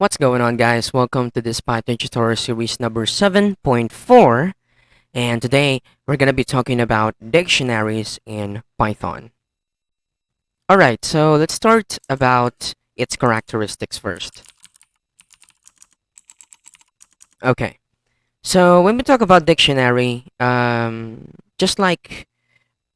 What's going on, guys? Welcome to this Python tutorial series number 7.4, and today we're going to be talking about dictionaries in Python. Alright, so let's start about its characteristics first. Okay, so when we talk about dictionary, just like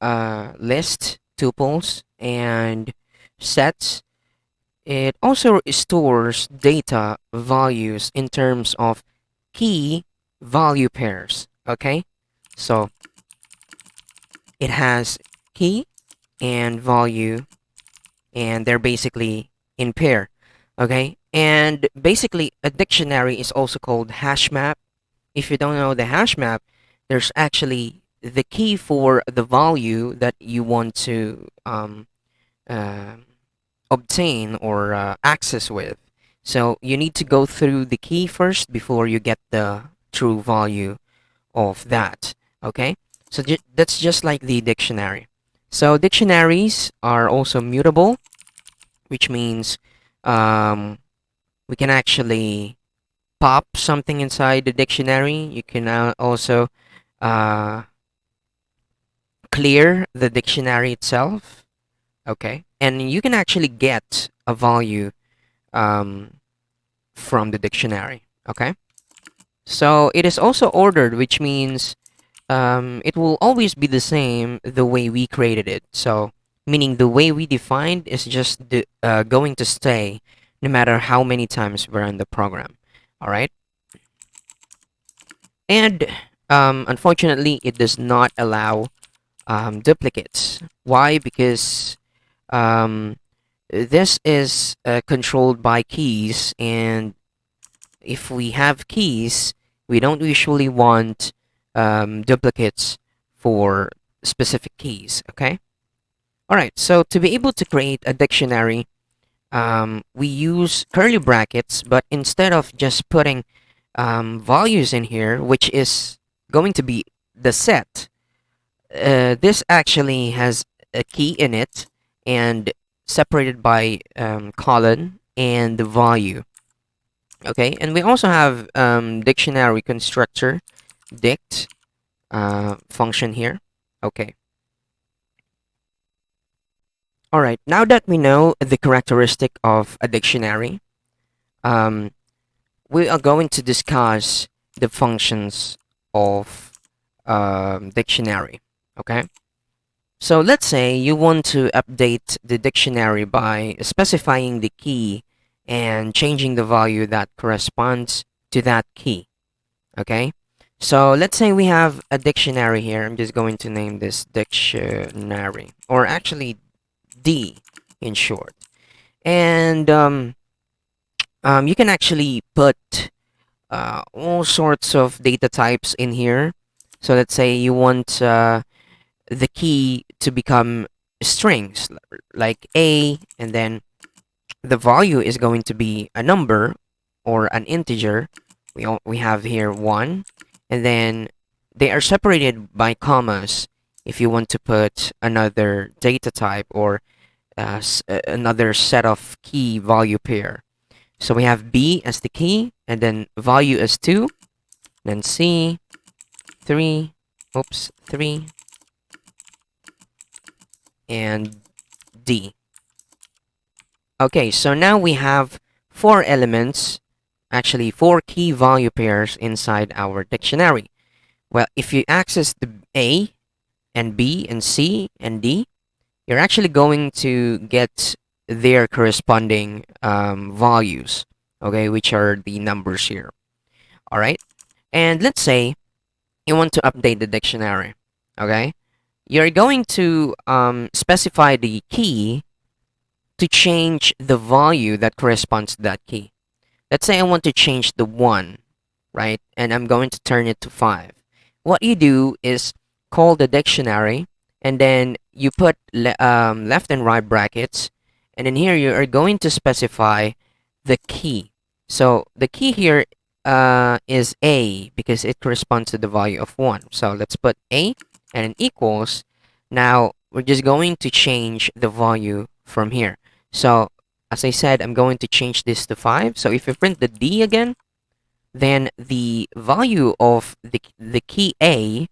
list, tuples, and sets, it also stores data values in terms of key value pairs. Okay, so it has key and value, and they're basically in pair. Okay, and basically a dictionary is also called hash map. If you don't know the hash map, there's actually the key for the value that you want to uh, obtain or access with. So you need to go through the key first before you get the true value of that. Okay, so that's just like the dictionary. So dictionaries are also mutable, which means um, we can actually pop something inside the dictionary. You can also uh, clear the dictionary itself. Okay, and you can actually get a value um, from the dictionary. Okay, so it is also ordered, which means it will always be the same the way we created it. So meaning the way we defined is just going to stay no matter how many times we're in the program. All right, and unfortunately, it does not allow duplicates. Why? Because um, this is controlled by keys, and if we have keys, we don't usually want duplicates for specific keys, okay? All right, so to be able to create a dictionary, we use curly brackets, but instead of just putting values in here, which is going to be the set, this actually has a key in it and separated by colon and the value. Okay, and we also have dictionary constructor dict function here. Okay. All right. Now that we know the characteristic of a dictionary, um, we are going to discuss the functions of dictionary. Okay. So let's say you want to update the dictionary by specifying the key and changing the value that corresponds to that key. Okay, so let's say we have a dictionary here. I'm just going to name this dictionary, or actually D in short. And you can actually put all sorts of data types in here. So let's say you want the key to become strings, like A, and then the value is going to be a number or an integer. We have here 1, and then they are separated by commas if you want to put another data type or another set of key value pair. So we have B as the key, and then value as 2, then C, 3, 3, and D. Okay, so now we have 4 elements, actually 4 key value pairs inside our dictionary. Well, if you access the A and B and C and D, you're actually going to get their corresponding values, okay, which are the numbers here. All right, and let's say you want to update the dictionary, okay? You're going to specify the key to change the value that corresponds to that key. Let's say I want to change the 1, right? And I'm going to turn it to 5. What you do is call the dictionary, and then you put left and right brackets, and in here you are going to specify the key. So the key here is A because it corresponds to the value of 1. So let's put A and an equals. Now we're just going to change the value from here. So as I said, I'm going to change this to 5. So if you print the D again, then the value of the key A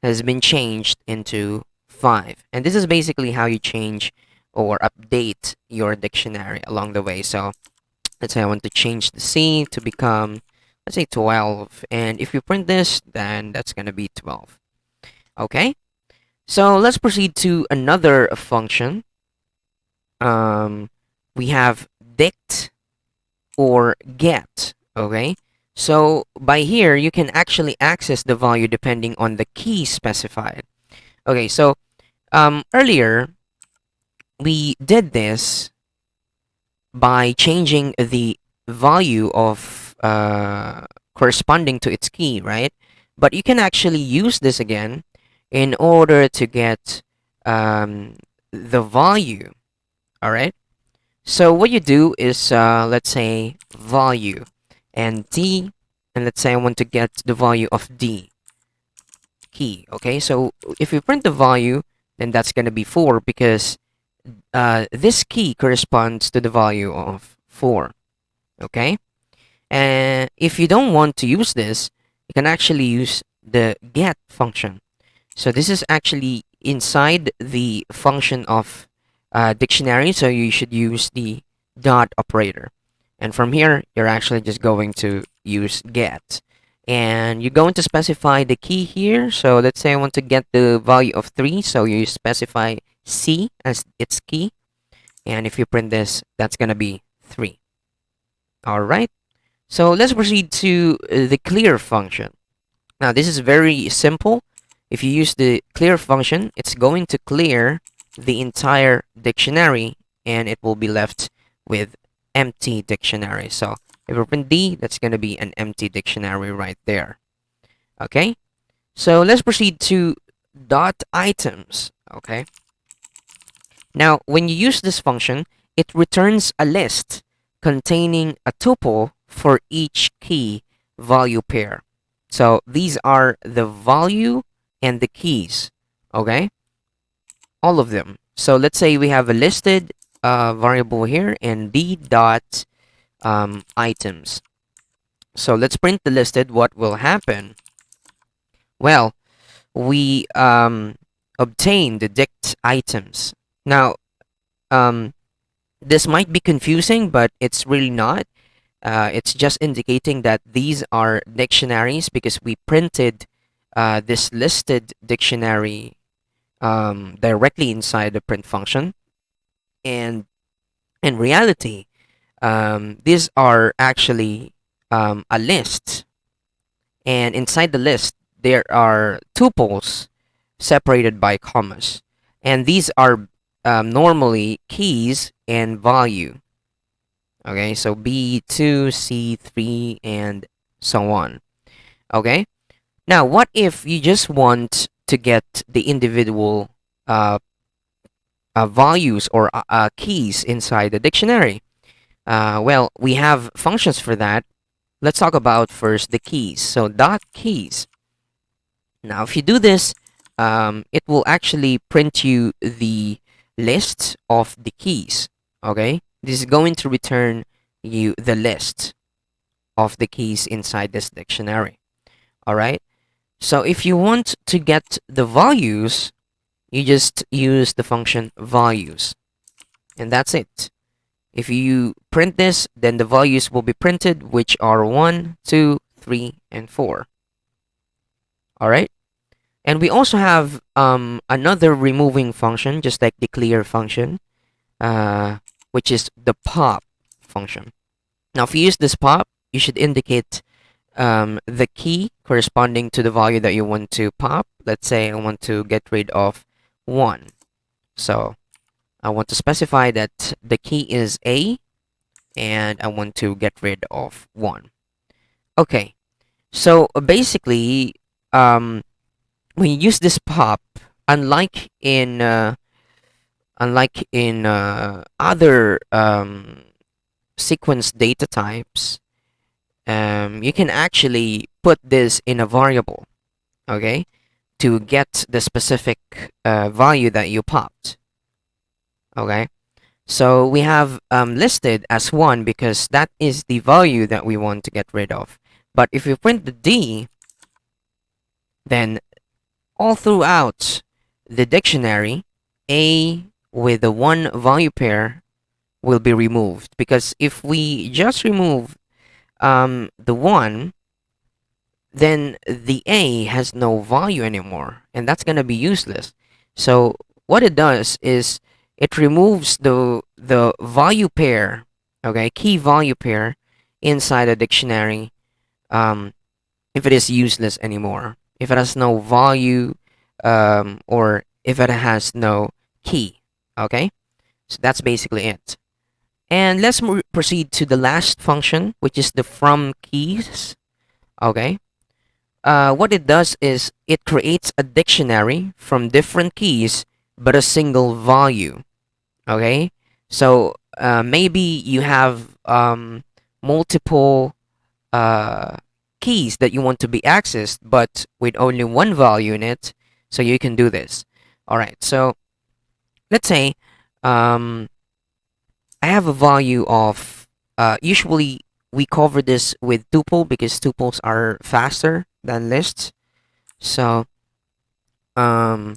has been changed into 5. And this is basically how you change or update your dictionary along the way. So let's say I want to change the C to become, let's say 12. And if you print this, then that's going to be 12. Okay? So let's proceed to another function. We have dict or get. Okay? So by here, you can actually access the value depending on the key specified. Okay, so earlier, we did this by changing the value of corresponding to its key, right? But you can actually use this again in order to get the value, all right? So what you do is, let's say, value and D, and let's say I want to get the value of D key, okay? So if you print the value, then that's going to be 4 because this key corresponds to the value of 4, okay? And if you don't want to use this, you can actually use the get function. So this is actually inside the function of dictionary, so you should use the dot operator. And from here, you're actually just going to use get. And you're going to specify the key here. So let's say I want to get the value of 3, so you specify C as its key. And if you print this, that's going to be 3. All right. So let's proceed to the clear function. Now, this is very simple. If you use the clear function, it's going to clear the entire dictionary, and it will be left with empty dictionary. So if we print D, that's going to be an empty dictionary right there. Okay. So let's proceed to dot items. Okay. Now, when you use this function, it returns a list containing a tuple for each key value pair. So these are the value and the keys, okay? All of them. So let's say we have a listed variable here and d dot items. So let's print the listed. What will happen? Well, we obtain the dict items. Now, this might be confusing, but it's really not. It's just indicating that these are dictionaries because we printed this listed dictionary directly inside the print function. And in reality, these are actually a list. And inside the list, there are tuples separated by commas. And these are normally keys and value. Okay, so B2, C3, and so on. Okay, now what if you just want to get the individual values or keys inside the dictionary? Well, we have functions for that. Let's talk about first the keys. So dot keys. Now, if you do this, it will actually print you the list of the keys. Okay, this is going to return you the list of the keys inside this dictionary. All right. So if you want to get the values, you just use the function values, and that's it. If you print this, then the values will be printed, which are 1, 2, 3, and 4. All right. And we also have another removing function, just like the clear function, which is the pop function. Now, if you use this pop, you should indicate the key corresponding to the value that you want to pop. Let's say I want to get rid of 1. So I want to specify that the key is A, and I want to get rid of 1. Okay, so basically, when you use this pop, unlike in other sequence data types, you can actually put this in a variable, okay, to get the specific value that you popped. Okay, So we have listed as 1 because that is the value that we want to get rid of. But if we print the D, then all throughout the dictionary, A with the 1 value pair will be removed. Because if we just remove the 1, then the A has no value anymore, and that's going to be useless. So what it does is it removes the value pair, okay, key value pair inside a dictionary, if it is useless anymore, if it has no value, or if it has no key. Okay, so that's basically it. And let's proceed to the last function, which is the from keys. Okay, what it does is it creates a dictionary from different keys but a single value. Okay, so maybe you have multiple uh, keys that you want to be accessed but with only one value in it, so you can do this. All right, so let's say um, I have a value of usually we cover this with tuple because tuples are faster than lists. So um,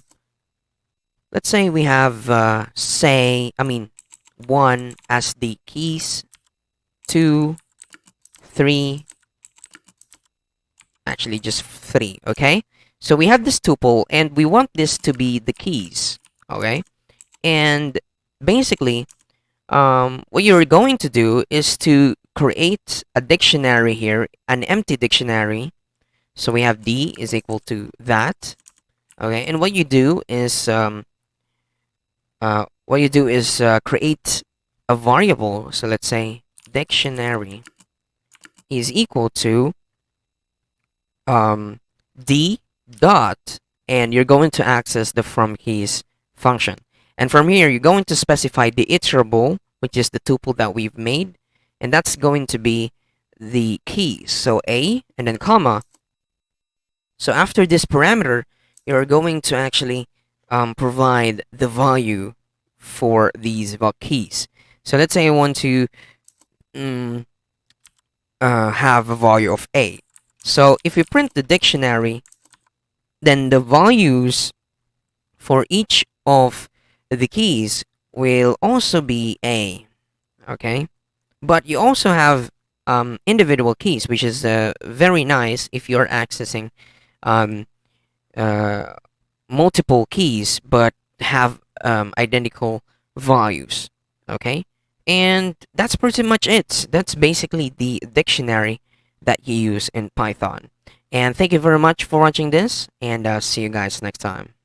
let's say we have I mean 1 as the keys, 2, 3, actually just 3. Okay, so we have this tuple and we want this to be the keys. Okay, and basically what you're going to do is to create a dictionary here, an empty dictionary. So we have D is equal to that. Okay, and what you do is create a variable. So let's say dictionary is equal to D dot, and you're going to access the from keys function. And from here, you're going to specify the iterable, which is the tuple that we've made, and that's going to be the keys. So A and then comma. So after this parameter, you're going to actually provide the value for these keys. So let's say I want to have a value of A. So if we print the dictionary, then the values for each of the keys will also be A. Okay, but you also have individual keys, which is very nice if you're accessing um, uh, multiple keys but have identical values. Okay, and that's pretty much it. That's basically the dictionary that you use in Python. And thank you very much for watching this, and see you guys next time.